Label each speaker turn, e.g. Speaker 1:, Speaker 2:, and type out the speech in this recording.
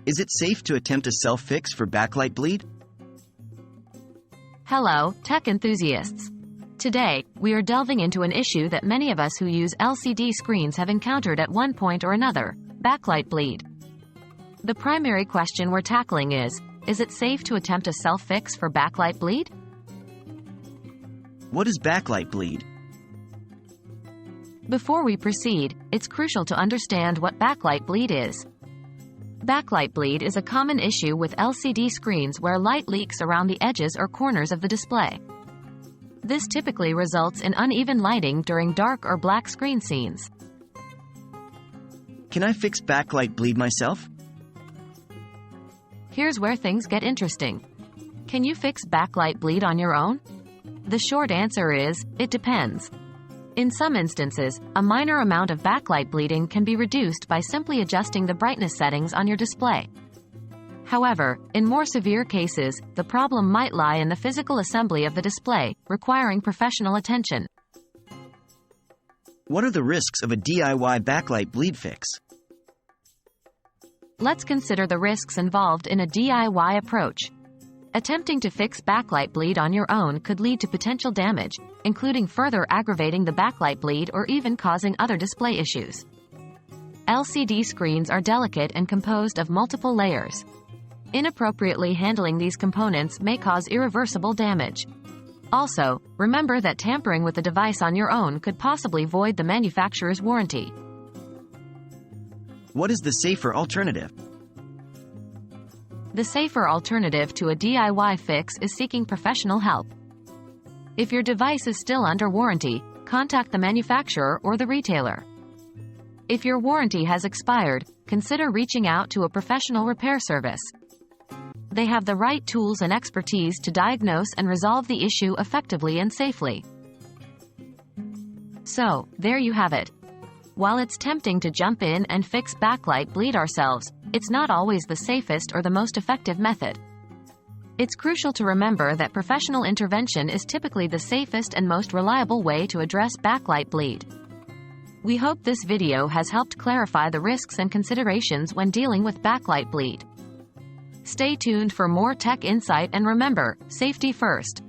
Speaker 1: Is it safe to attempt a self-fix for backlight bleed?
Speaker 2: Hello, tech enthusiasts. Today, we are delving into an issue that many of us who use LCD screens have encountered at one point or another: backlight bleed. The primary question we're tackling is it safe to attempt a self-fix for backlight bleed?
Speaker 1: What is backlight bleed?
Speaker 2: Before we proceed, it's crucial to understand what backlight bleed is. Backlight bleed is a common issue with LCD screens where light leaks around the edges or corners of the display. This typically results in uneven lighting during dark or black screen scenes.
Speaker 1: Can I fix backlight bleed myself?
Speaker 2: Here's where things get interesting. Can you fix backlight bleed on your own? The short answer is, it depends. In some instances, a minor amount of backlight bleeding can be reduced by simply adjusting the brightness settings on your display. However, in more severe cases, the problem might lie in the physical assembly of the display, requiring professional attention.
Speaker 1: What are the risks of a DIY backlight bleed fix?
Speaker 2: Let's consider the risks involved in a DIY approach. Attempting to fix backlight bleed on your own could lead to potential damage, including further aggravating the backlight bleed or even causing other display issues. LCD screens are delicate and composed of multiple layers. Inappropriately handling these components may cause irreversible damage. Also, remember that tampering with the device on your own could possibly void the manufacturer's warranty.
Speaker 1: What is the safer alternative?
Speaker 2: The safer alternative to a DIY fix is seeking professional help. If your device is still under warranty, contact the manufacturer or the retailer. If your warranty has expired, consider reaching out to a professional repair service. They have the right tools and expertise to diagnose and resolve the issue effectively and safely. So, there you have it. While it's tempting to jump in and fix backlight bleed ourselves, it's not always the safest or the most effective method. It's crucial to remember that professional intervention is typically the safest and most reliable way to address backlight bleed. We hope this video has helped clarify the risks and considerations when dealing with backlight bleed. Stay tuned for more tech insight and remember, safety first.